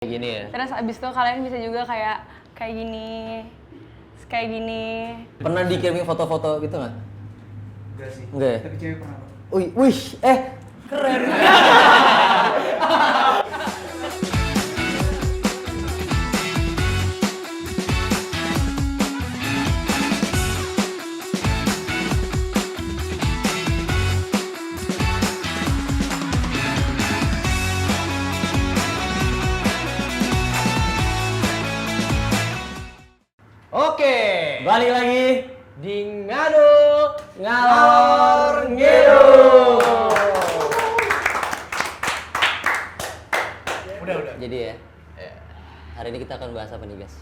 Gini ya. Terus abis itu kalian bisa juga kayak gini. Pernah dikirimin foto-foto gitu nggak? Enggak sih. Enggak ya? Tapi cewek pernah. Wih, keren. Oke, Balik lagi di Ngadu ngalor Ngidu. Udah. Jadi ya, hari ini kita akan bahas apa nih guys?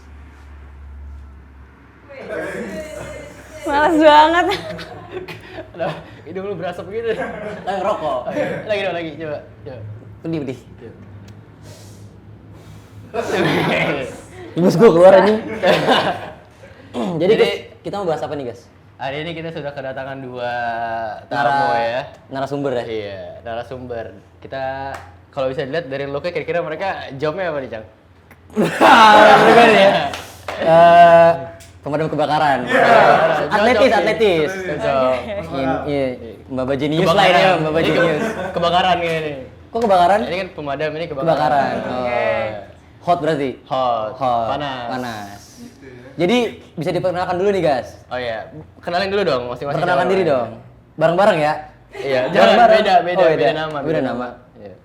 Males banget. Aduh, hidung lu berasap gitu. Rokok. Lagi, coba. Pedih. Ibus gue keluar ini. Jadi kita mau bahas apa nih guys? Hari ini kita sudah kedatangan dua tamu ya. Narasumber ya? Iya, narasumber. Kita kalau bisa dilihat dari looknya kira-kira mereka jobnya apa nih, Cang? Bener ya? Pemadam kebakaran. Atletis. Cocok. Iya, Mbak Jenius lah ini, Mbak Ini Jenius. kebakaran ini. Kok kebakaran? Ini kan pemadam, ini Kebakaran. Oke. Hot berarti? Hot. Panas. Jadi bisa diperkenalkan dulu nih guys. Oh iya, kenalin dulu dong masing-masing. Perkenalkan calon. diri dong. Bareng-bareng ya. Iya, jangan beda Oh, nama. Beda nama. Iya.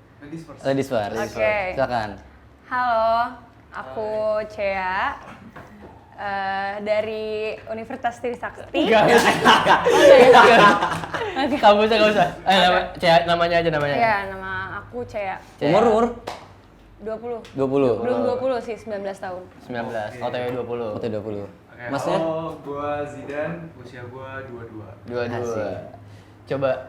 Ladies first. Oke. Silakan. Halo, aku Cea dari Universitas Trisakti. Enggak. Kampusnya enggak usah. Namanya aja namanya. Iya, nama aku Cea. Umur 20. 20. Belum 20 sih, 19 tahun. 19, OTW 20. Oke 20. Oke, Masnya? halo, gua Zidan, usia gua 22. Dua-dua. Asik. Coba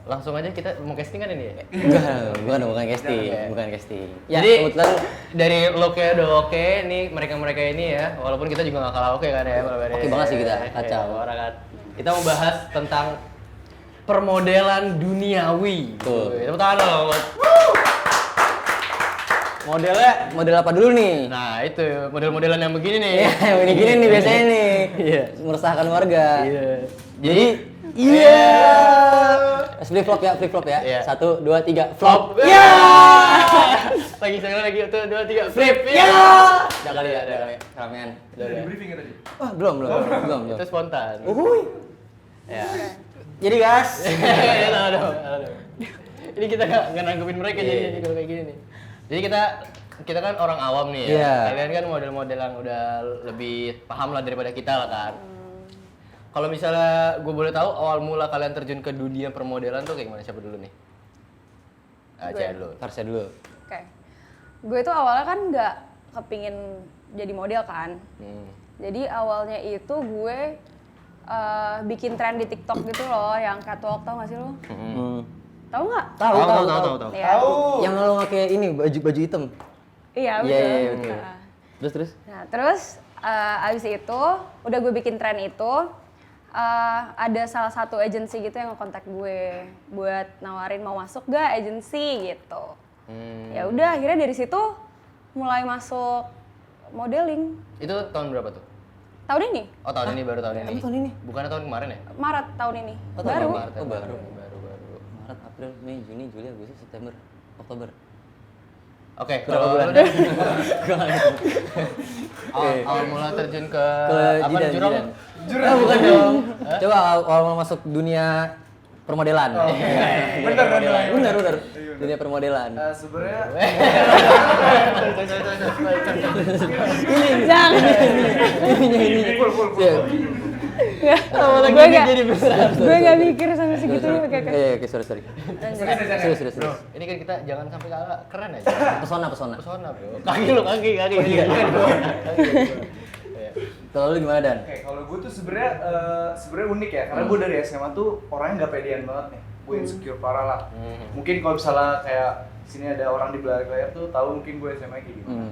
langsung aja kita mau casting kan ini ya? Enggak, bukan casting, Jangan, ya. bukan casting. Ya, Jadi kebetulan dari looknya udah oke, nih mereka ini ya, walaupun kita juga nggak kalah oke kan ya. Oke banget sih kita, kacau. Orang kan. Kita mau bahas tentang permodelan duniawi. Tuh. Tepuk tangan dong buat. modelnya model apa dulu nih? Nah itu model-modelan yang begini nih. Iya, yang begini nih biasanya nih. Iya. Meresahkan warga. Iya. Jadi, flip flop ya. Iya. 1, 2, 3, flop. Iya. Lagi sekali lagi 1, 2, 3, flip. Iya. Udah kali ya. Ramean. Udah. Di briefing ya tadi? Wah, belum. Itu spontan. Uhuy. Ya. Jadi guys, Aduh. Ini kita nggak nanggepin mereka jadi kalau kayak gini nih. Jadi kita kan orang awam nih ya. Iya. Kalian kan model-model yang udah lebih paham lah daripada kita lah kan. Kalau misalnya gue boleh tahu awal mula kalian terjun ke dunia permodelan tuh kayak gimana? Siapa dulu nih? Cea dulu. Tarsya dulu. Oke. Gue tuh awalnya kan nggak kepingin jadi model kan. Jadi awalnya itu gue bikin tren di TikTok gitu loh, yang catwalk, tau gak sih lo? Tahu nggak? Tahu. Ya. Yang lo pakai ini baju hitam. Iya, betul. Iya, betul. Nah. Terus. Nah, terus abis itu udah gue bikin tren itu, ada salah satu agensi gitu yang ngekontak gue buat nawarin mau masuk gak agensi gitu. Ya udah, akhirnya dari situ mulai masuk modeling. Itu tahun berapa tuh? Tahun ini, Oh tahun ini baru tahun ini. Emang tahun ini? Bukannya tahun kemarin ya? Maret tahun ini. Oh, tahun Baru. Maret. Baru. Maret, April, Mei, Juni, Juli, Agustus, September, Oktober. Oke, Berapa kalau bulan? udah awal mula terjun ke apa Jidan, jurang? Jidan. Bukan dong. Coba awal masuk dunia permodelan. Bener. Dunia permodelan. Sebenarnya Jangan. Ini. Gue gak, mikir sampai segitu nih. Oke. Oke, sorry. Serius. Ini kan kita jangan sampai kalah keren aja. Pesona. Pesona bro. Kaki. Kalau lu gimana Dan? oke, kalau gue tuh sebenarnya unik ya, karena gue dari SMA tuh orangnya nggak pedean banget nih. Gue insecure parah lah. Mungkin kalau misalnya kayak sini ada orang di belakang layar tuh tahu mungkin gue SMA kayak gimana.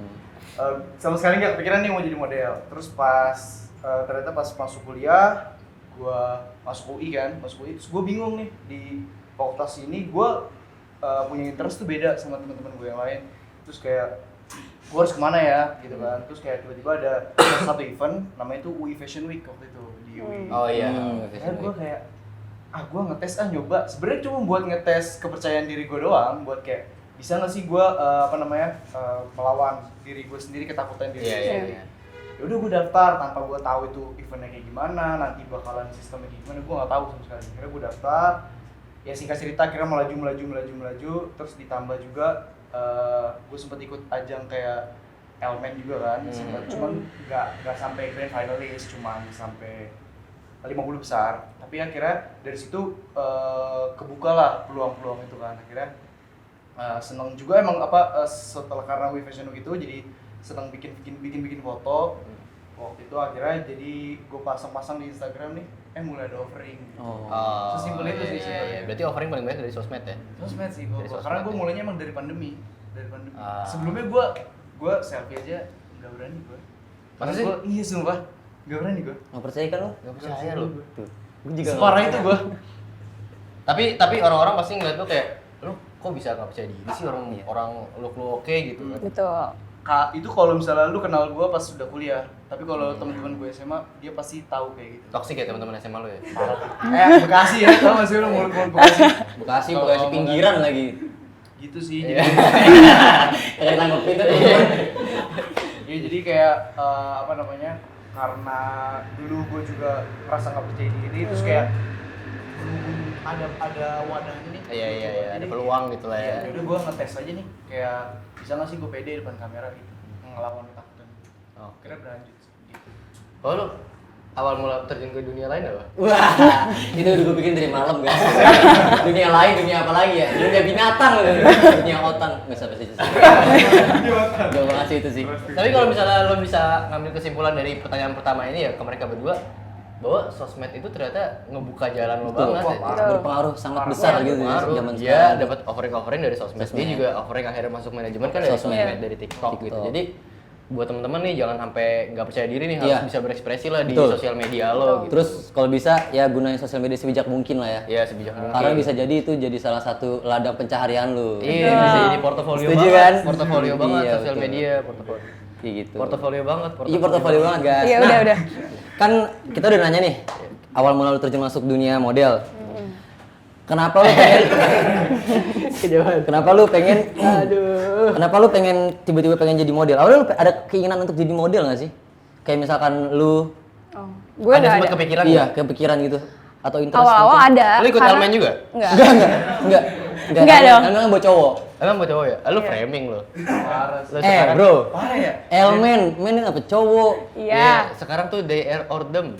Sama sekali nggak kepikiran nih mau jadi model. Terus ternyata pas masuk kuliah, gue masuk UI terus gue bingung nih di fakultas ini gue punya interest tuh beda sama teman-teman gue yang lain. Terus kayak gue harus kemana ya gitu kan. Terus kayak tiba-tiba ada satu event namanya itu UI Fashion Week waktu itu di UI. Oh iya. Akhirnya gue kayak gue ngetes nyoba. Sebenarnya cuma buat ngetes kepercayaan diri gue doang, buat kayak bisa nggak sih gue melawan diri gue sendiri, ketakutan diri gue sendiri. Ya udah gue daftar tanpa gue tahu itu eventnya kayak gimana, nanti bakalan sistemnya kayak gimana, gue nggak tahu sama sekali. Akhirnya gue daftar, ya singkat cerita akhirnya melaju, terus ditambah juga gue sempat ikut ajang kayak Elemen juga kan, cuman nggak sampai grand finalist, cuman sampai 50 besar. Tapi akhirnya dari situ kebuka lah peluang-peluang itu kan. Akhirnya seneng juga emang setelah karena We Fashion Week itu jadi seneng bikin foto. Waktu itu akhirnya jadi gue pasang di Instagram nih, mulai ada offering. Sesimpel itu sih sebenarnya. Berarti offering paling banyak dari sosmed ya? Sosmed sih gue, Dari sosmed karena gue ya? mulainya emang dari pandemi. Sebelumnya gue selfie aja nggak berani gue. Masa sih? Iya sumpah, nggak berani gue. Nggak percaya kan lo? Gak percaya lu. Tuh. Gue juga nggak Separah percaya. itu gue. Tapi orang-orang pasti ngeliat lu kayak, lu kok bisa gak percaya diri sih orang lu oke gitu kan? Betul. Itu kalau misalnya lu kenal gue pas sudah kuliah, tapi kalau teman-teman gue SMA dia pasti tahu kayak gitu. Toxic ya teman-teman SMA lu ya? Bekasi ya, tau gak sih lu mulut-mulut Bekasi? Bekasi Kalau Bekasi ngomong pinggiran kan, lagi. gitu sih. Iya. Kayak nangkep itu teman. Ya jadi kayak karena dulu gue juga merasa nggak percaya diri, terus kayak ada wadahnya nih. Iya, ada peluang gitu lah ya. Iya, udah gue ngetes aja nih, kayak bisa nggak sih gue pede depan kamera gitu, ngelawan ketakutan. Kira berlanjut gitu. Oh lu awal mula terjun ke dunia lain apa? Wah, itu udah gue bikin dari malam guys. Dunia lain, dunia apa lagi ya? Dunia binatang, dunia otan. Nggak sampai situ sih. Gak banget sih itu sih. Tapi kalau misalnya lo bisa ngambil kesimpulan dari pertanyaan pertama ini ya ke mereka berdua, bahwa sosmed itu ternyata ngebuka jalan lo banget ya. Berpengaruh sangat besar gitu ya zaman Dia sekarang. dapat offering dari sosmed. Dia juga offering akhirnya masuk manajemen kan dari Sosmed. sosmed, dari TikTok gitu. Jadi buat teman-teman nih jangan sampai nggak percaya diri nih, harus Iya. bisa berekspresi lah di Betul. sosial media lo gitu. Terus kalau bisa ya gunain sosial media sebijak mungkin lah ya. Ya sebijak mungkin. Karena bisa jadi itu jadi salah satu ladang pencaharian lu. Iya, bisa jadi portofolio Setuju banget. kan? Portofolio banget Iya, sosial betul. media, portofolio. Kayak gitu. Portofolio banget, Iya portofolio banget guys. Iya, Nah, udah. Kan kita udah nanya nih, awal mula lu terjun masuk dunia model. Kenapa lu pengen? Kenapa lu pengen? Kenapa lu pengen tiba-tiba pengen jadi model? Awalnya lu ada keinginan untuk jadi model nggak sih? Kayak misalkan lu Gue ada nggak sempat ada. kepikiran iya nggak? kepikiran gitu atau interest? Awal-awal mungkin? ada. Lu ikut karena- elemen juga? Enggak. Enggak. Enggak dong. Emang buat cowok. Emang buat cowok ya? Lu Iya. framing lo. Parah sih. Bro. Parah ya? Elmen, men apa cowok? Iya. Sekarang tuh they are or them.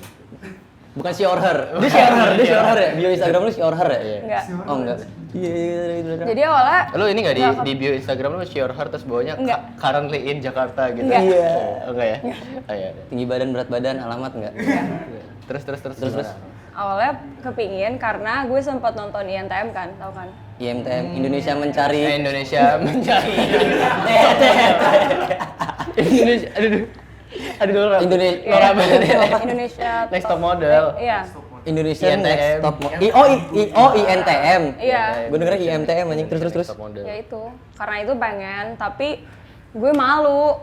Bukan she or her. Dia she or her, dia she or her ya. Bio Instagram lu she or her ya? Enggak. Oh enggak. Iya. Jadi awalnya Lu ini nggak Nggak, di bio Instagram lu share her terus bawahnya Enggak. currently in Jakarta gitu. Enggak. Iya. Oh, enggak ya? Oh, iya. Tinggi badan, berat badan, alamat enggak? Terus. Terus. awalnya kepingin karena gue sempat nonton INTM kan, tau kan? IMTM Indonesia mencari Indonesia mencari Indonesia aduh Indonesia Iya, Indonesia Next Top Model. Iya. Indonesian INTM. Next Top INTM. Iya. Gue dengernya IMTM anjing terus. Next Top Model. Ya itu. Karena itu pengen, tapi gue malu.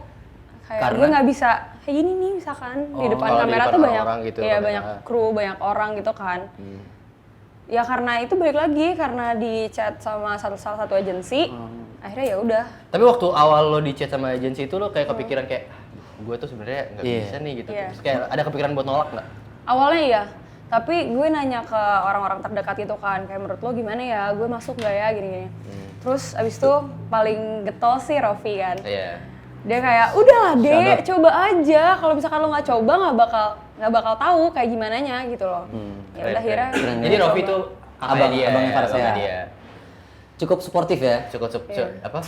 Kayak Karena? gue nggak bisa kayak gini nih misalkan di depan Oh, di kamera depan tuh banyak orang gitu, ya kamera. banyak kru, banyak orang gitu kan. Ya karena itu balik lagi karena di chat sama salah satu agensi. Akhirnya ya udah. Tapi waktu awal lo di chat sama agensi itu lo kayak kepikiran kayak gue tuh sebenarnya nggak Iya. bisa nih gitu. Iya. Terus kayak ada kepikiran buat nolak nggak? Awalnya iya, tapi gue nanya ke orang-orang terdekat itu kan, kayak menurut lo gimana ya, gue masuk gak ya, gini-gini. Terus abis itu paling getol sih Rofi kan. Iya. Dia kayak, udahlah Shout deh, out. coba aja. Kalau misalkan lo nggak coba nggak bakal tahu kayak gimana nya gitu loh. Ya udah akhirnya. Keren. Jadi gue Rofi coba. tuh Abangnya Farsea. abangnya dia. Cukup suportif ya. Apa?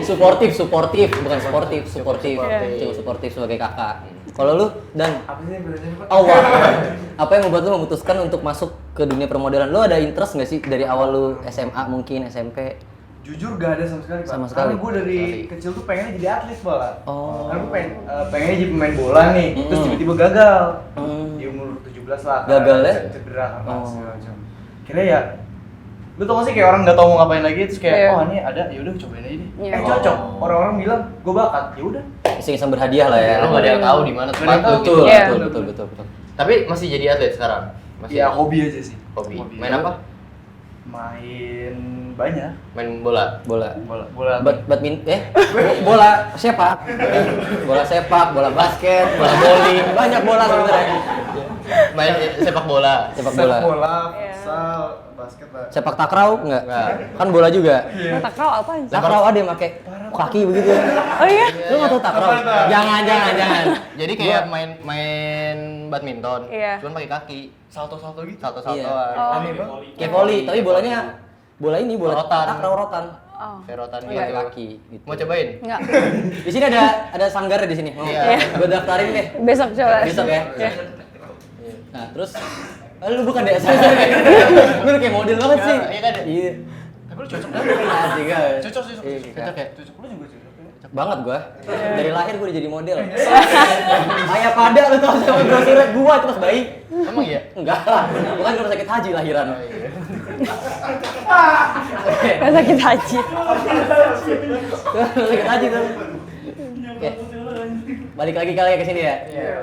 Suportif bukan sportif, suportif. Suportif. Cukup suportif sebagai kakak. Kalau lu dan Apa sih yang bedanya, Pak? awal apa yang membuat lu memutuskan untuk masuk ke dunia permodelan? Lu ada interest nggak sih dari awal lu SMA mungkin SMP? Jujur gak ada sama sekali, Pak. Sama sekali. Karena gue dari kecil tuh pengennya jadi atlet malah. Oh. Karena gue pengennya jadi pemain bola nih, terus tiba-tiba gagal. Di umur 17 lah. Gagal ya? Cedera apa Oh. segala macam. Kira ya Lu tau gak sih kayak orang nggak tahu mau ngapain lagi terus kayak Iya. oh ini ada ya udah cobain aja deh. Iya. Cocok. Orang-orang bilang gue bakat. Ya udah. Iseng-iseng berhadiah lah ya. Lu nggak ada yang tahu di mana Nggak tempat ada yang lu tahu. gitu. Betul, Iya. betul. Tapi masih jadi atlet sekarang? Masih Ya hobi aja sih. hobi. Main apa? Main banyak. Main bola. Bola. Bola. Bola sepak. Bola sepak, bola basket, bola bowling, banyak bola sebenarnya. Main sepak bola. Sepak bola. Bola, Iya. futsal, basket lah. Sepak takraw enggak? Enggak. Kan bola juga. Takraw apa sih? Takraw ada yang pakai kaki begitu. Oh iya? Lu nggak tahu takraw? Jangan. Jadi kayak main badminton, Iya. cuman pakai kaki. Salto-salto gitu. Salto-saltoan. Oh. Aneh banget. Kayak voli, tapi bola ini bola Rotan. takraw rotan. Oh. Verotan Pakai gitu. kaki gitu. Mau cobain? Enggak. Di sini ada sanggar di sini. Iya. Gue daftarin deh. Besok coba. Besok ya. Iya. Nah, terus lu bukan deh, lu kayak model banget sih. Iya kan? Iya. Tapi lu cocok banget. Asik kan? Cocok. Iya, Cocok ya? Cocok lu juga cocok. Cocok banget gua. Dari lahir gua udah jadi model. Kayak pada lu tau sama brosur gua itu pas bayi. Emang iya? Enggak lah, bukan rumah sakit haji lahiran. Oke, Nggak sakit haji. rumah sakit haji tuh. Oke. Balik lagi kali ya ke sini ya. Iya.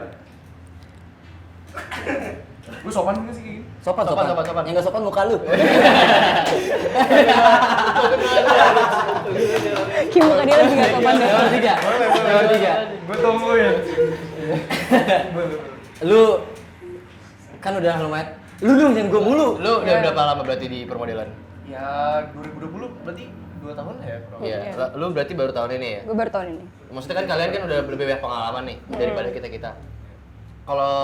Gue sopan juga sih kayak gini. Sopan. Sopan. Yang enggak sopan muka lu. Gimana dia lebih nggak sopan deh. Nomor 3. Nomor 3. Gue tungguin. Lu kan udah lumayan. Lu dong yang gua mulu. Lu udah berapa lama berarti di permodelan? Ya 2020 berarti 2 tahun lah ya. Bro. Iya. Iya. Lu berarti baru tahun ini ya? Gue baru tahun ini. Maksudnya kan kalian kan udah lebih banyak pengalaman nih daripada kita. Kalau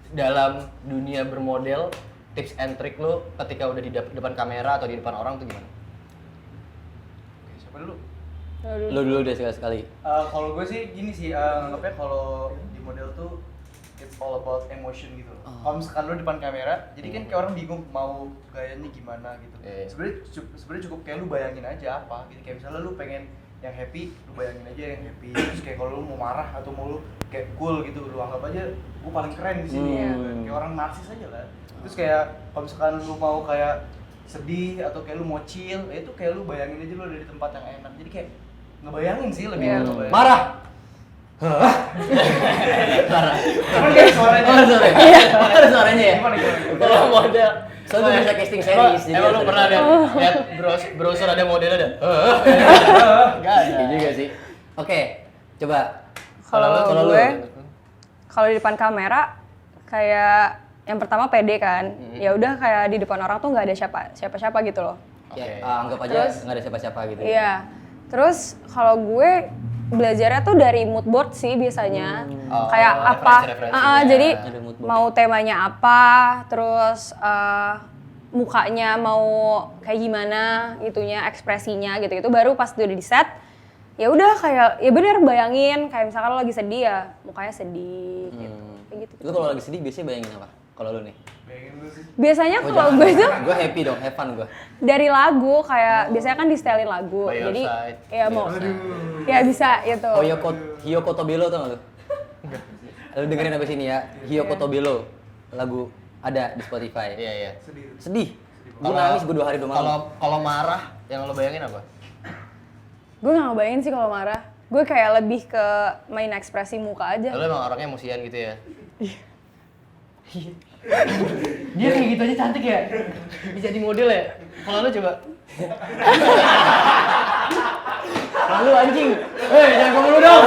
dalam dunia bermodel, tips and trick lu ketika udah di depan kamera atau di depan orang tuh gimana? Oke, siapa dulu? Lu dulu deh sekali-sekali. Kalau gue sih gini sih, anggapnya kalau di model tuh it's all about emotion gitu. Kalau misalkan lu depan kamera, jadi kan kayak orang bingung mau gayanya gimana gitu. Iya. Sebenarnya cukup kayak lu bayangin aja apa gitu. Kayak misalnya lu pengen yang happy, lu bayangin aja yang happy. Terus kayak kalau lu mau marah atau mau lu kayak cool gitu, lu anggap aja gue paling keren di sini. Kayak orang narsis aja lah. Terus kayak kalau misalkan lu mau kayak sedih atau kayak lu mau chill, ya itu kayak lu bayangin aja lu ada di tempat yang enak. Jadi kayak ngebayangin sih lebih Iya. ke ngebayangin. Marah. Cuman kayak suaranya. Oh, sorry. Iya. Ada suaranya ya. Gimana? Kalau model, Soalnya gua bisa casting series. jadi Emang lu harus pernah ada. lihat browser ada model ada? Enggak ada. Iya juga sih. Oke, coba. Kalau Kalau lu, gue, kalau di depan kamera kayak yang pertama pede kan. Ya udah kayak di depan orang tuh nggak ada siapa-siapa gitu loh. ya, Oke. anggap aja Terus? nggak ada siapa-siapa gitu. Iya. Terus kalau gue belajarnya tuh dari mood board sih biasanya. Oh, Kayak apa? referensi-referensinya. Jadi Ada mood board. mau temanya apa, terus mukanya mau kayak gimana gitunya, ekspresinya gitu-gitu. Baru pas udah di set, ya udah kayak ya bener bayangin kayak misalkan lo lagi sedih ya mukanya sedih gitu. Kayak gitu. Lu kalau lagi sedih biasanya bayangin apa? Kalau lu nih? Bayangin lu sih. Biasanya kalau gue tuh Gue happy dong, have fun gue. dari lagu kayak biasanya kan di setelin lagu. By Your Jadi Side. ya mau ya bisa gitu. Hiyoko Tobelo tau gak lu? Lu dengerin abis ini ya, Hiyoko Tobelo. Lagu ada di Spotify. Iya, iya. Sedih. Gue nangis gue 2 hari 2 malam. Kalau marah yang lo bayangin apa? Gue gak ngebayangin sih kalau marah. Gue kayak lebih ke main ekspresi muka aja. Lo emang orangnya emosian gitu ya? Dia kayak gitu aja cantik ya? Bisa jadi model ya? Kalau lo coba. Lalu anjing. Jangan ngomong lu dong.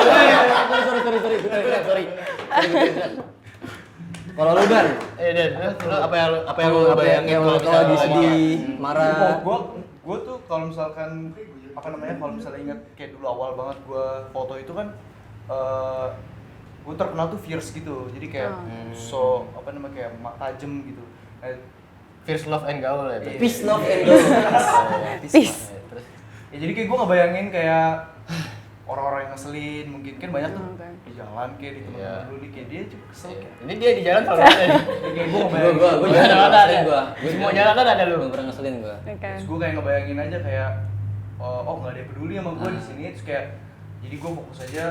Sorry. Kalau lu Dan, Dan, lo apa yang lo bayangin yang kalau lu kalau lagi misalnya sedih, marah. Gue tuh kalau misalkan kalau misalnya ingat kayak dulu awal banget gue foto itu kan gue terkenal tuh fierce gitu. Jadi kayak kayak tajem gitu. Fierce Love and Gaul ya? berarti? Peace, love, and go. Peace. Terus? Ya jadi kayak gue ngebayangin kayak orang-orang yang ngeselin mungkin kan banyak tuh Oke. di jalan kayak di Iya. teman-teman dulu nih kayak dia juga kesel kayak. Ini dia di jalan selalu ada nih. Kayak gue Gue ngebayangin. juga Ada, ada. ngeselin gue. Semua jalan kan ada lu. Gue pernah ngeselin gue. Oke. Terus gue kayak ngebayangin aja kayak oh nggak ada yang peduli sama gue di sini terus kayak jadi gue fokus aja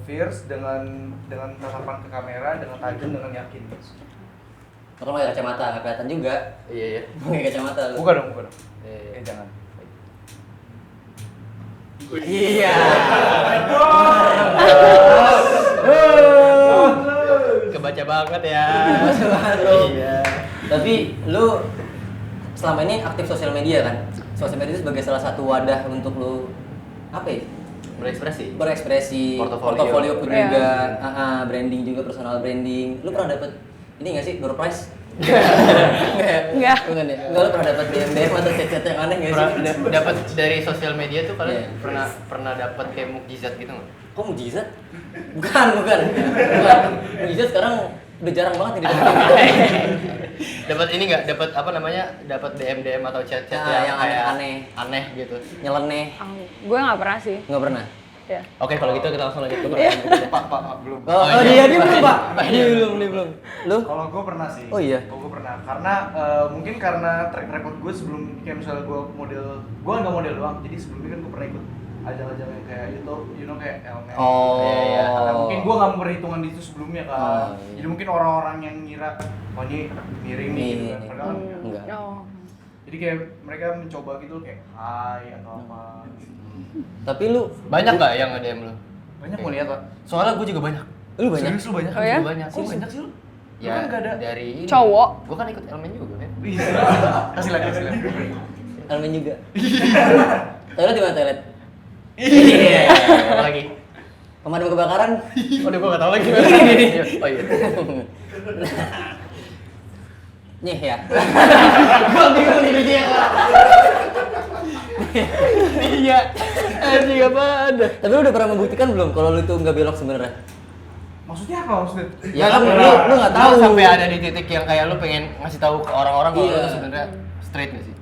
fierce dengan tatapan ke kamera dengan tajam dengan yakin. Kalau pakai kacamata nggak kelihatan juga. Iya iya. Pakai kacamata lu. Buka dong. Iya. Jangan. Iya. Kebaca banget ya. Kebaca banget lu. Iya. Tapi lu selama ini aktif sosial media kan? Sosial media itu sebagai salah satu wadah untuk lu apa ya? Berekspresi. Berekspresi, Portofolio. pun Iya. juga, branding juga, personal branding. Lu pernah dapet ini nggak sih, door prize? Enggak. Bukan ya? Enggak, lu pernah dapet DM atau chat-chat yang aneh nggak sih? Dapat dari sosial media tuh kalian Iya. pernah dapat kayak mukjizat gitu nggak? Kok mujizat? Bukan. Mujizat sekarang udah jarang banget nih Dapat ini nggak? Dapat apa namanya? Dapat DM atau chat-chat yang kayak aneh-aneh. aneh gitu. nyeleneh. Gue nggak pernah sih. Nggak pernah. Ya. Oke, kalau gitu kita langsung lanjut dulu. Pak, belum. Oh, iya. dia belum, Pak. Dia belum. Lu? Kalau gue pernah sih. Oh iya? Gue pernah. Karena mungkin karena track record gue sebelum kayak misalnya gue model, gue nggak model doang. Jadi sebelumnya kan gue pernah ikut ajang-ajang yang kayak YouTube, kayak Elmen. Oh. Iya. Karena mungkin gue nggak memperhitungan itu sebelumnya kan. Oh, iya. Jadi mungkin orang-orang yang ngira, oh ini miring nih, gitu kan. Padahal kan Enggak. Oh. jadi kayak mereka mencoba gitu kayak hai atau apa. Tapi lu Banyak nggak yang nge-DM lu? Banyak mau lihat, Pak. Soalnya gue juga banyak. lu banyak. Serius lu banyak? Oh ya? Juga banyak. Kok banyak sih lu? Ya, Lu kan nggak ada. dari ini. Cowok. Gue kan ikut elemen juga kan. Wih, kasih lagi. Elemen juga. Toilet di mana toilet? Iya. Apa lagi? Pemadam kebakaran. Udah gue nggak tahu lagi. Oh iya. Nyeh ya. Gue bingung nih dia. Iya. Anjing apa ada? Tapi lu udah pernah membuktikan belum kalau lu itu nggak belok sebenarnya? Maksudnya apa maksudnya? Ya kan lu nggak tahu. Sampai ada di titik yang kayak lu pengen ngasih tahu ke orang-orang kalau Iya. lu tuh sebenarnya straight nggak sih?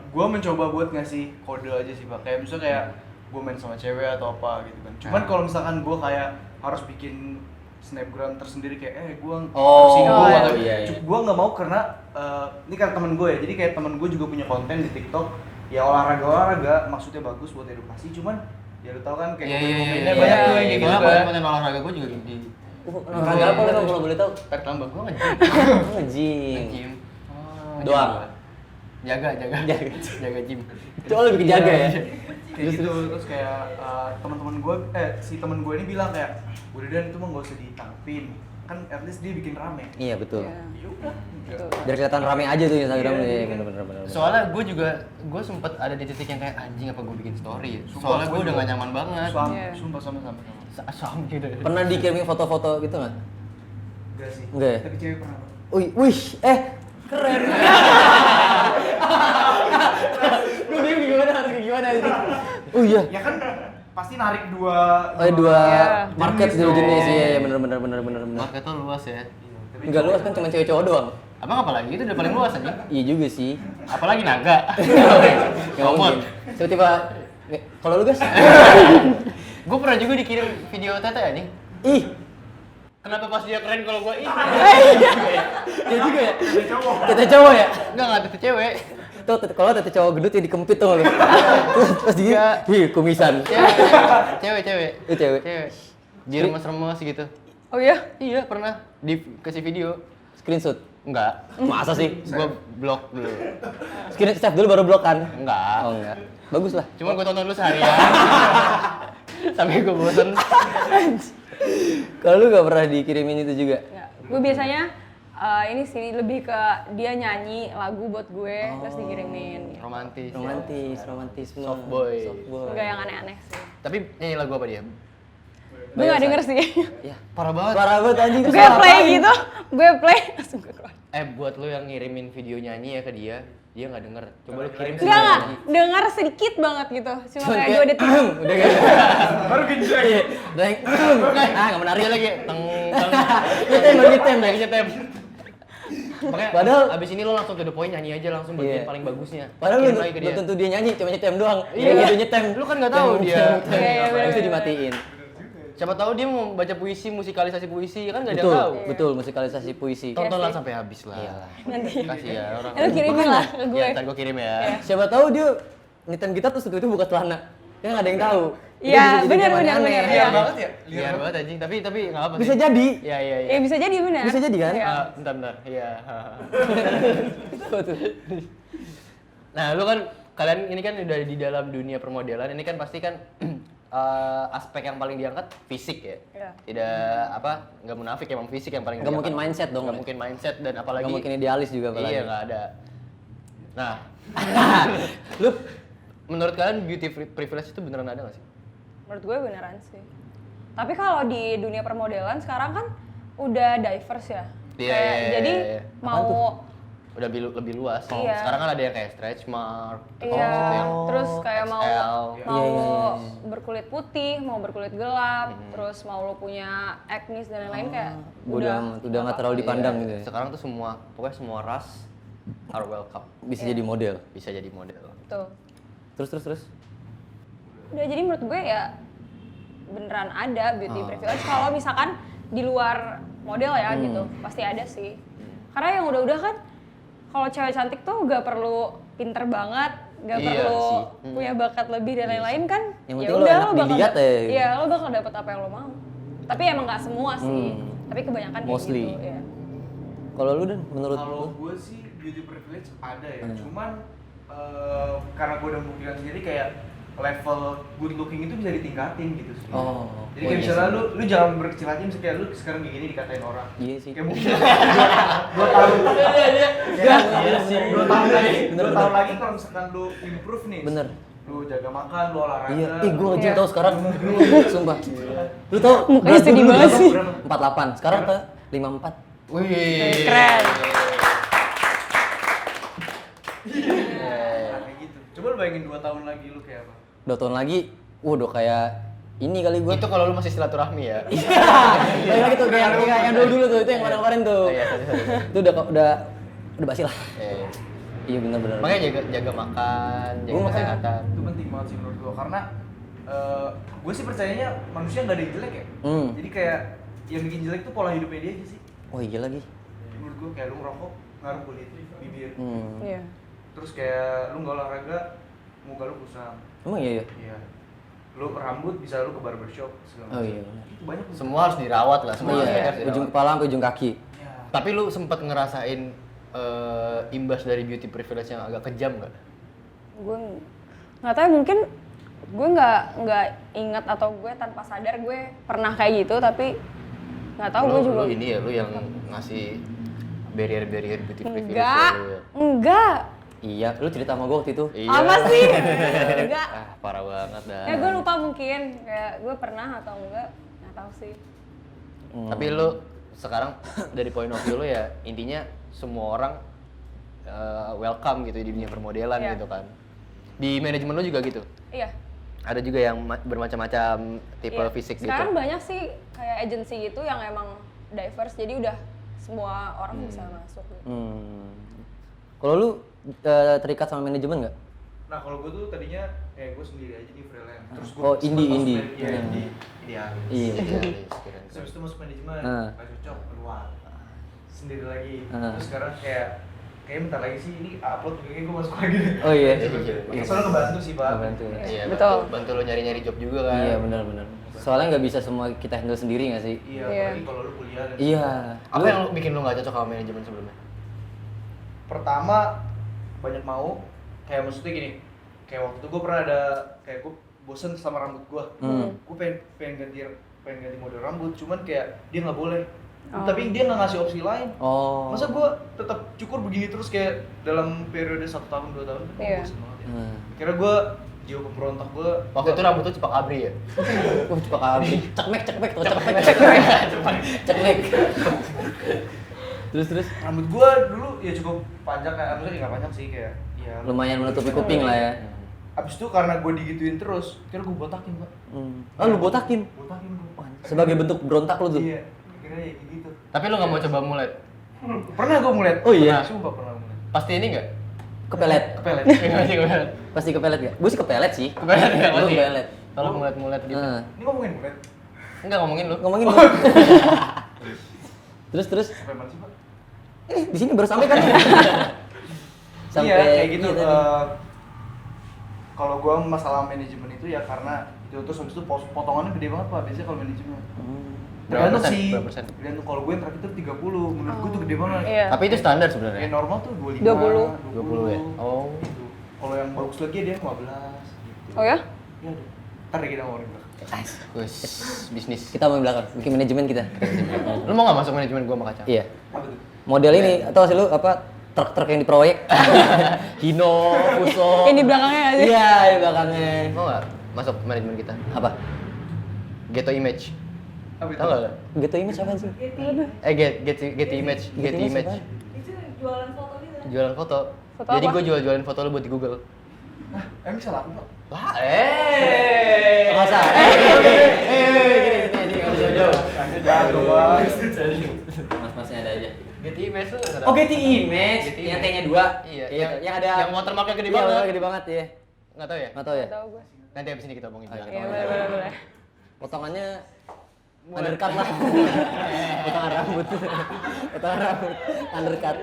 Gue mencoba buat ngasih kode aja sih, Pak. Kayak misalnya kayak gue main sama cewek atau apa gitu kan. Cuman kalau misalkan gue kayak harus bikin snapgram tersendiri kayak gue Oh, tersinggung iya, atau iya, iya. gue nggak mau karena ini kan temen gue ya. Jadi kayak temen gue juga punya konten di TikTok. Ya olahraga maksudnya bagus buat edukasi. Cuman ya lu tau kan kayak komennya Iya, banyak tuh yang kayak gitu Malah kan. konten olahraga gue juga di Olahraga apa lu kalau boleh tahu? tarik tambang gue Nge-gym. nge-gym. Doang. Jaga. Jaga gym. Coba lu bikin jaga ya. Kayak gitu terus kayak teman-teman gue si temen gue ini bilang kayak udah dan itu mah nggak usah ditangkapin kan at least dia bikin rame. Iya betul. Iya. Ya udah. Biar kelihatan rame aja tuh Instagram Iya, nih. iya. Bener. Soalnya gue sempet ada di titik yang kayak anjing apa gue bikin story ya. Soalnya gue udah gak nyaman banget. Iya. Sumpah sama. Sama gitu. Pernah dikirimin foto-foto gitu nggak? Enggak sih. Enggak ya? Tapi cewek pernah. Wih, keren. Gue bingung harus gimana ini. Oh iya. Ya kan pasti narik dua Iya. Market jenis dulu dong. jenis ya, bener. Market tuh luas ya. Tapi Enggak luas kan cuma cewek cowok doang. Abang apalagi itu udah paling luas aja. Iya juga sih. Apalagi naga. Nggak mungkin. Tiba-tiba, kalau lu guys? Gue pernah juga dikirim video tete anjing. Ih, Kenapa pas dia keren kalau gue ih? dia juga ya. Tete cowok ya. Enggak tete cewek. Tuh, kalau tete cowok gendut yang dikempit tuh lu. Terus pas dia, kumisan. Cewek. Itu cewek. Cewek. Dia remes-remes gitu. Oh iya? Iya pernah dikasih video. Screenshot. Enggak. Masa sih? Gue blok dulu. Save dulu baru blok kan? Enggak. Oh enggak. Bagus lah. Cuma gue tonton dulu seharian. Sampai gue bosen. Kalau lu gak pernah dikirimin itu juga? Ya. Gue biasanya ini sih lebih ke dia nyanyi lagu buat gue terus dikirimin. Gitu. Romantis. Romantisme. Soft boy. Enggak yang aneh-aneh sih. Tapi nyanyi lagu apa dia? Gue nggak denger sih. Ya. Parah banget. Parah banget anjing. Gue play gitu, gue play langsung gue keluar. Buat lo yang ngirimin video nyanyi ya ke dia nggak denger. Coba lo kirim Enggak, denger sedikit banget gitu. Cuma kayak 2 detik. Udah kayak baru genjreng. Iya. Enggak menarik Dia lagi. lagi teng Nyetem lagi nyetem. Makanya Padahal- abis ini lo langsung to the point nyanyi aja langsung bagian Iya. paling bagusnya. Padahal Kirim lu lagi ke belum tentu dia nyanyi, cuma nyetem doang. Iya. Gitu nyetem. Lu kan nggak tahu dia. Iya, Habis itu bener-bener. dimatiin. Siapa tahu dia mau baca puisi, musikalisasi puisi, kan nggak ada Betul, yang tahu. betul musikalisasi puisi. Tontonlah sih. sampai habis lah. Iyalah. Nanti. Kasih ya orang. Lu kirimin lah ke gue. Ya, ntar gue kirim ya. Siapa tahu dia nyetem gitar terus itu buka celana. Kan nggak ada yang tahu. Itu Iya, bisa jadi benar, yang benar, aneh-aneh. benar. Liar Iya. banget ya? Liar banget anjing, tapi nggak apa Bisa sih. jadi. Iya. Ya bisa jadi benar. Bisa jadi kan? Iya. Bentar. Iya. Nah, lu kan kalian ini kan udah di dalam dunia permodelan, ini kan pasti kan aspek yang paling diangkat fisik ya. Iya. Tidak nggak munafik, emang fisik yang paling Nggak diangkat. mungkin mindset dong. Nggak mungkin mindset dan apalagi Nggak mungkin idealis juga apalagi. Iya, nggak ada. Nah, lu menurut kalian beauty privilege itu beneran ada nggak sih? Menurut gue beneran sih. Tapi kalau di dunia permodelan sekarang kan udah diverse ya. Iya, Kayak iya, jadi iya. mau Udah lebih luas. Iya. Sekarang kan ada yang kayak stretch mark, terus iya, habis itu yang terus kayak mau XL. mau Iya, iya. berkulit putih, mau berkulit gelap, terus mau lo punya acne dan lain-lain kayak Bodoh amat, udah nggak terlalu dipandang Iya, gitu ya. Sekarang tuh pokoknya semua ras are welcome. Bisa jadi model. Bisa jadi model. tuh. Terus. Udah jadi menurut gue ya beneran ada beauty privilege kalau misalkan di luar model ya gitu. Pasti ada sih. Karena yang udah-udah kan kalau cewek cantik tuh gak perlu pinter banget, gak Iya perlu sih. punya bakat lebih dan lain-lain kan. Yang Ya penting lo udah enak bakal dilihat ya. Iya, lo bakal dapet apa yang lo mau. Tapi emang gak semua sih. Tapi kebanyakan kayak Mostly. gitu. Ya. Kalau lu dan menurut Kalau lu? gue sih beauty privilege ada ya, cuman karena gue udah membuktikan sendiri kayak level good looking itu bisa ditingkatin gitu sih. Oh, Jadi kayak misalnya lu jangan berkecil hati misalnya kayak lu sekarang kayak gini dikatain orang. Iya sih. Kayak mungkin 2 tahun. Iya sih. 2 tahun lagi, Bener, 2 tahun lagi kalau misalkan lu improve nih. Bener. Lu jaga makan, lu olahraga. Iya, gue nge-gym Iya. tau sekarang. Sumpah. Lu tau Mukanya berat sedih dulu banget berapa? sih. 48, sekarang ke 54. Wih. Keren. Nah, kayak gitu. Coba lu bayangin 2 tahun lagi lu kayak apa? 2 tahun lagi, udah kayak ini kali gue. Itu kalau lu masih silaturahmi ya. Lagi lagi tuh kayak yang dulu tuh, itu yang kemarin-kemarin tuh. Iya, sorry. Itu udah basi lah. Iya benar-benar. Makanya jaga makan, jaga Gua makanya- kesehatan. Itu penting banget sih menurut gua karena gue sih percayanya manusia nggak ada yang jelek ya. Jadi kayak yang bikin jelek tuh pola hidupnya dia aja sih. Oh iya lagi. Menurut gua kayak lu ngerokok ngaruh kulit, bibir. Iya. Terus kayak lu nggak olahraga, muka lu kusam. Emang iya ya? Iya. Lu rambut bisa lu ke barbershop segala Oh macam. iya benar. Itu banyak. Semua harus dirawat lah, semua aspek Iya, harus dirawat. ujung kepala sampai ujung kaki. Iya. Tapi lu sempat ngerasain imbas dari beauty privilege yang agak kejam nggak? Gue nggak tahu, mungkin gue nggak ingat atau gue tanpa sadar gue pernah kayak gitu, tapi nggak tahu gue juga Lu ini ya, lu yang ngasih barrier beauty privilege enggak ya, lu ya. enggak Iya, lu cerita sama gue waktu itu. Iya. apa sih enggak Ah, parah banget dah. ya gue lupa mungkin kayak gue pernah atau enggak nggak tahu sih. Tapi lu sekarang dari point of view lu ya intinya semua orang welcome gitu di dunia permodelan Iya. gitu kan. Di manajemen lu juga gitu. Iya. Ada juga yang bermacam-macam tipe Iya. fisik Sekarang gitu. banyak sih kayak agency gitu yang emang diverse, jadi udah semua orang bisa masuk gitu. Kalau lu terikat sama manajemen nggak? Nah kalau gue tuh tadinya gue sendiri aja di freelance. Terus gue Oh, indie. Iya, indie. Idealis. Iya. Terus habis itu masuk manajemen, Ah. nggak cocok keluar. Sendiri lagi. Ah. Terus sekarang kayak bentar lagi sih ini upload kayaknya gue masuk lagi deh. Oh iya. Iya. Soalnya ngebantu sih Pak. Ngebantu. Iya, Betul. Bantu lu nyari-nyari job juga kan. Iya benar-benar. Soalnya nggak bisa semua kita handle sendiri nggak sih? Iya, Iya. apalagi kalau lu kuliah dan Iya. Apa yang bikin lu nggak cocok sama manajemen sebelumnya? pertama banyak mau kayak maksudnya gini, kayak waktu itu gue pernah ada kayak gue bosen sama rambut gue. Gue pengen ganti model rambut, cuman kayak dia nggak boleh. Tapi dia nggak ngasih opsi lain. Oh. Masa gue tetap cukur begini terus kayak dalam periode 1 tahun 2 tahun? Gue Iya. bosen banget ya. Hmm. Kira gue jiwa pemberontak gue. Waktu itu rambut lu cepak abri ya? Wah cepat kali. Cekmek tuh cekmek. Cekmek. Terus. Rambut gue dulu ya cukup panjang, kayak maksudnya nggak panjang sih kayak ya. Lumayan menutupi kuping lah ya. Abis itu karena gue digituin terus, kira gue botakin Pak. Oh lu botakin? Botakin gue. Sebagai bentuk berontak lu tuh? Iya, kira ya kayak gitu. Tapi lu nggak mau coba mulai? Pernah gue ngeliat. Oh iya? Sumpah pernah ngeliat. Pasti ini nggak? Kepelet? Kepelet. Pasti kepelet. Pasti kepelet gak? Gue sih kepelet sih. Kepelet ya Gue pasti. kepelet. Kalau mulet-mulet gitu. Ini ngomongin mulet. Enggak ngomongin lu. Ngomongin lu. Terus? Sampai mana sih Pak? Di sini baru sampai kan? Iya, kayak gitu. iya tadi. Kalau gua masalah manajemen itu ya karena itu terus habis itu potongannya gede banget Pak. Biasanya kalau manajemen. Berapa Tergantung persen? sih. Berapa persen? Tergantung kalau gue yang terakhir itu 30. Menurut gue tuh gede banget. Iya. Tapi itu standar Yang sebenarnya. normal tuh 25, 20. 20 ya? Oh. Gitu. Kalau yang bagus lagi dia 15 gitu. Oh ya? Iya deh. Ntar deh kita ngomongin belakang. Wes, bisnis. Kita mau belakang, bikin manajemen kita. Lu mau nggak masuk manajemen gua sama Kacang? Iya. Apa tuh? Model ini atau sih lu apa truk-truk yang di proyek? Hino, Fuso. Ini di belakangnya nggak sih? Iya, di belakangnya. Mau nggak masuk manajemen kita? Apa? Ghetto Image. Apa itu? Tahu nggak? Gitu image apa sih? Getty Image. Getty Image Image. apaan? Jualan foto. Foto Jadi apa? gua jual-jualin foto lu buat di Google. Nah, emang salah aku Pak? Lah, Nggak usah. Gini, nggak usah jauh. Jago Pak. Mas-masnya ada aja. Getty Image tuh. Oh, Getty Image, Getty yang Image. T-nya 2. Iya, yang ada yang watermarknya gede Iya, banget. watermarknya gede banget ya. Nggak tahu ya? Nggak tahu ya. Tahu gue. Nanti abis ini kita omongin. Oke. Iya, boleh. Potongannya undercut lah. Potongan rambut. Potongan rambut undercut.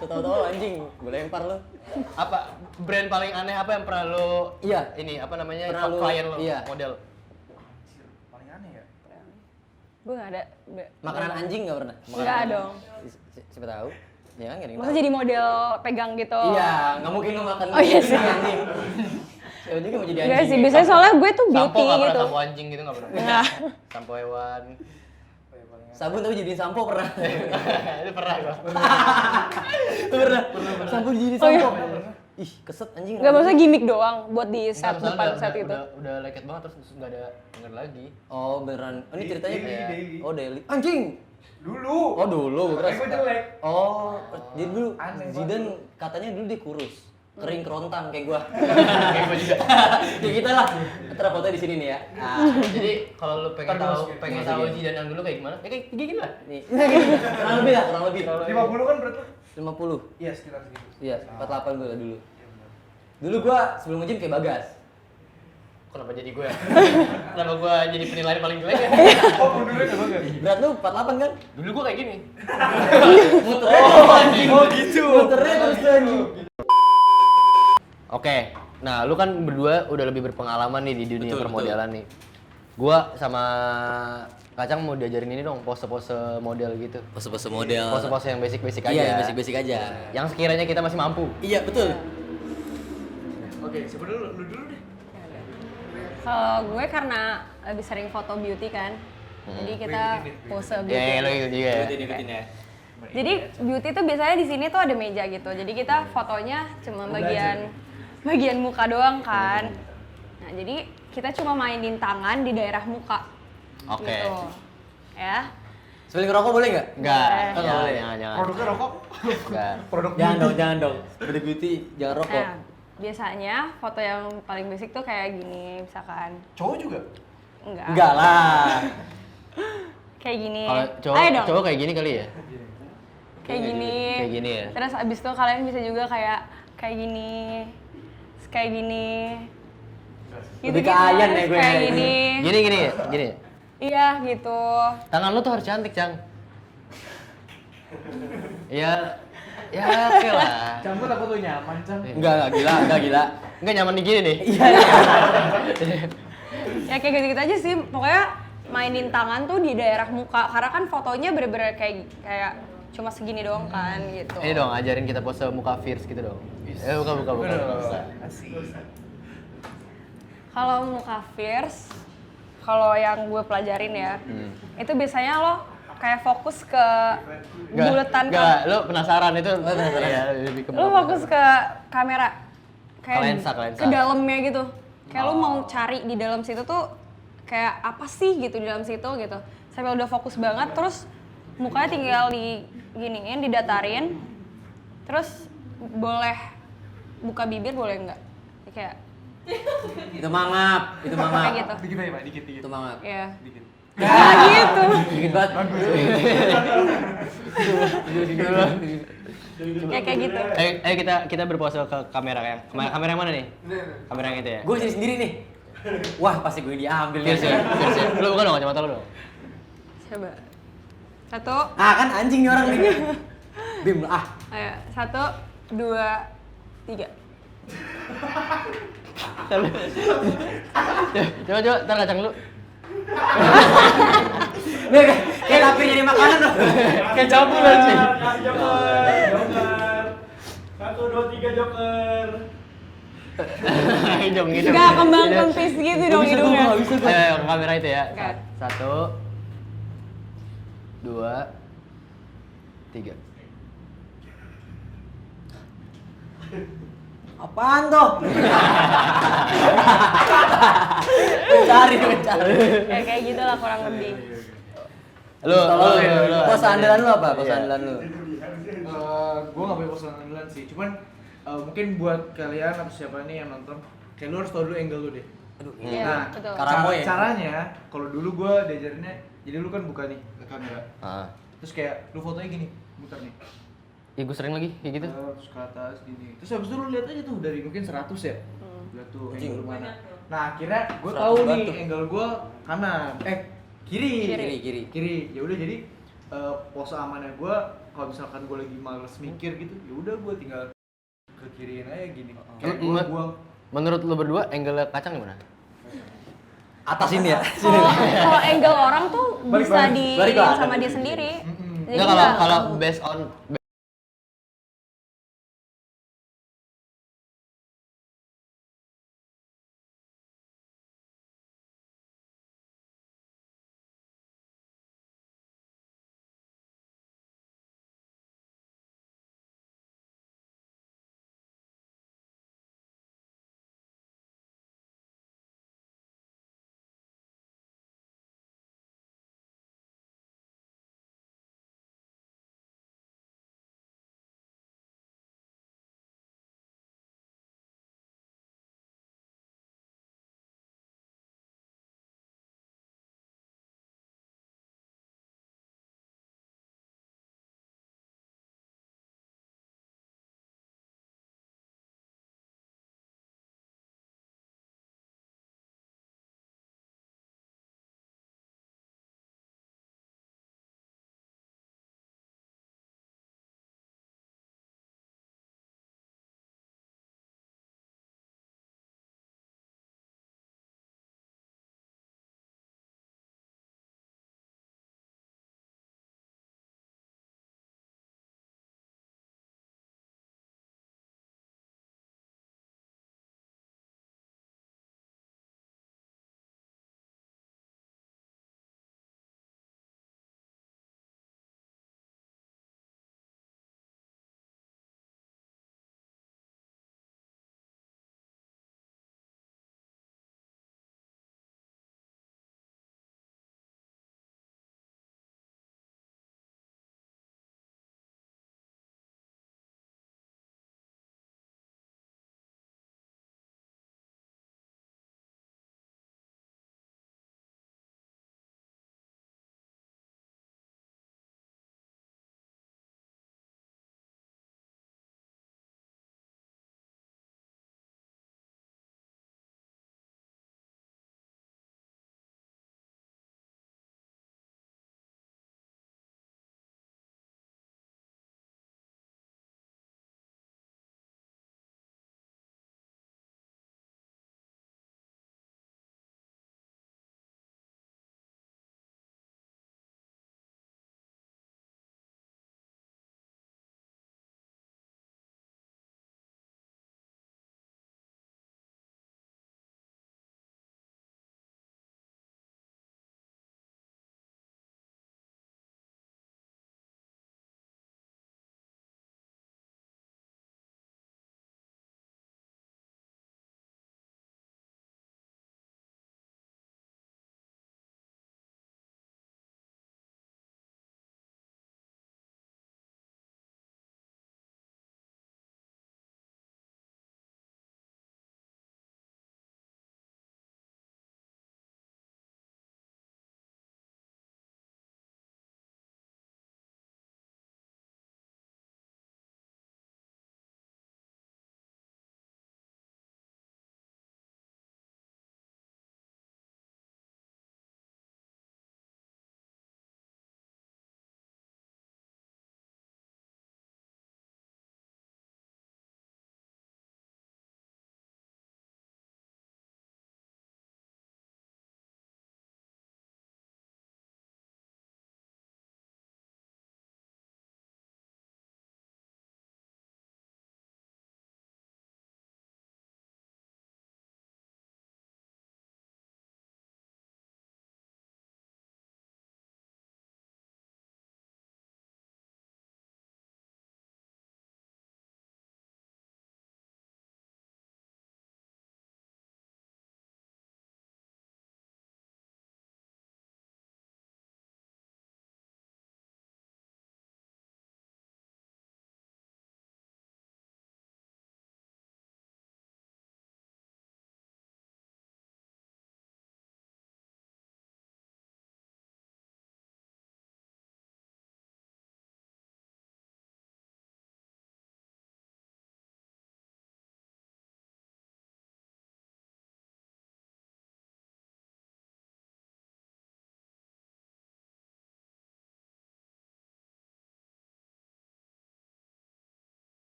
Tahu-tahu anjing, gue lempar lu. Apa brand paling aneh apa yang pernah lo Iya. ini apa namanya Pernah lu- klien lo iya. model? Paling aneh ya? Gue nggak ada. Makanan anjing nggak pernah? Nggak dong. Siapa tahu? Ya kan nggak ada yang Masa tahu. jadi model pegang gitu? Iya, nggak mungkin lu makan Oh, iya sih. anjing. Siapa juga mau jadi anjing. Enggak sih, biasanya soalnya gue tuh Sampo beauty nggak pernah gitu. sampo anjing gitu nggak pernah? Nggak. Sampo hewan. Sabun tapi jadiin sampo pernah. Itu pernah gua. Pernah. Sabun jadi Oh, iya. sampo. Ih, keset anjing. Nggak, maksudnya gimmick doang buat di set Nggak, depan soalnya set itu. udah leket banget terus nggak ada denger lagi. Oh, beneran. Oh, ini ceritanya Daily. Oh, daily. Anjing. Dulu. Oh, dulu gua Makanya kira. gue jelek. Oh, jadi dulu Aneh Zidane katanya dulu dia kurus. Kering kerontang kayak gua. Kayak gua juga. Ya kita lah. Ntar fotonya di sini nih ya. Nah, Jadi kalau lu pengen Ntar gua tahu masukin. pengen tahu Zidane yang dulu kayak gimana? Ya kayak gini lah. nih. Kurang lebih lah, kurang lebih. 50 kan berarti? 50. Iya, sekitar segitu. Iya, 48 gua dulu. Dulu gua sebelum nge-gym kayak Bagas. Kenapa jadi gue? Kenapa gue jadi penilaian paling jelek ya? Oh, mundurin ya Bang? Berat lu 48 kan? Dulu gue kayak gini. Muternya Oh, gitu. muternya terus tuh anjing. Oke, nah lu kan berdua udah lebih berpengalaman nih di dunia Betul, permodelan nih. Gua sama Kacang mau diajarin ini dong, pose-pose model gitu. Pose-pose model. Pose-pose yang basic-basic aja. Iya, yang basic-basic aja. Yang sekiranya kita masih mampu. Iya, betul. Oke, siapa dulu? Lu dulu deh. Kalau gue karena lebih sering foto beauty kan, jadi kita pose beauty. Ya, lu ikut juga ya. Ikutin ya. Jadi beauty tuh biasanya di sini tuh ada meja gitu. Jadi kita fotonya cuma bagian muka doang kan. Nah, jadi kita cuma mainin tangan di daerah muka. Oke. Gitu. Ya. Sebelum ngerokok boleh nggak? Enggak, Oh, nggak boleh. jangan. Produknya rokok? Enggak. Produk Jangan dong. Beauty beauty jangan rokok. Nah, biasanya foto yang paling basic tuh kayak gini misalkan. Cowok juga? Enggak lah. Kayak gini. Kalau Ayo dong. cowok kayak gini kali ya? Kayak gini. Kayak gini ya? Terus abis itu kalian bisa juga kayak gini. Terus kayak gini. Lebih ke Ayan ya gue. Kayak gini. Gini. Iya gitu. Tangan lu tuh harus cantik, Cang. Iya. Ya, oke lah. Campur aku tuh nyaman, Cang. Enggak gila. Enggak nyaman di gini nih. Iya. Ya kayak gitu-gitu aja sih. Pokoknya mainin tangan tuh di daerah muka. Karena kan fotonya bener-bener kayak cuma segini doang kan gitu. Ini dong, ajarin kita pose muka fierce gitu dong. Buka. Asik. Kalau muka fierce, kalau yang gue pelajarin ya, itu biasanya lo kayak fokus ke buletan. Enggak, lu penasaran itu. penasaran. Iya, lebih ke Lo fokus ke kamera. Ke lensa. Ke dalamnya gitu. Kayak lo mau cari di dalam situ tuh kayak apa sih gitu di dalam situ gitu. Sampai udah fokus banget, terus mukanya tinggal diginiin, didatarin. Terus boleh buka bibir boleh nggak? Kayak Itu mangap. kayak gitu. Dikit aja, Pak. Dikit. Itu mangap. Iya. Dikit. Nah, gitu. Dikit banget. Ya kayak gitu. Ayo kita berpose ke kamera yang kamera yang mana nih? Kamera yang itu ya. Gue sini sendiri nih. Wah, pasti gue diambil nih. Fierce ya. Lu bukan dong kacamata lu dong. Coba. 1, Ah, kan anjing nih orang nih. Bim, ah. ayo 1, 2, 3. Coba, ntar kacang lu. Nih, kayak tapi jadi makanan loh. Kayak campur aja. Kasih joker. 1, 2, 3 joker. Hidung. Gak kembang kempis gitu dong hidungnya. Ayo, ke kamera itu ya. Oke. 1, 2, 3. Apaan tuh? mencari. Ya kayak gitu lah kurang lebih. Lu. Pos andalan lu apa? Pos andalan lu. Gue gak punya posisi andalan sih, cuman mungkin buat kalian atau siapa nih yang nonton, kayak lu harus tau dulu angle lu deh. Iya, Nah, betul. Karamo ya? caranya, kalau dulu gue diajarinnya, jadi lu kan buka nih ke kamera, terus kayak lu fotonya gini, muter nih. Ya gue sering lagi kayak gitu. Terus ke atas gini. Terus habis itu lu lihat aja tuh dari mungkin 100 ya. Lihat tuh angle mana. Nah, akhirnya gue 100 tahu nih banget tuh. angle gue kanan. Kiri. Kiri. Ya udah jadi pose amannya gue kalau misalkan gue lagi males mikir gitu, ya udah gue tinggal ke kiriin aja gini. Kayak gue buang. Menurut lu berdua angle kacang gimana? Atas ini ya. Kalau angle orang tuh bisa Balik. di Balik ke atas. sama dia sendiri. Jadi Enggak, nggak- kalau based on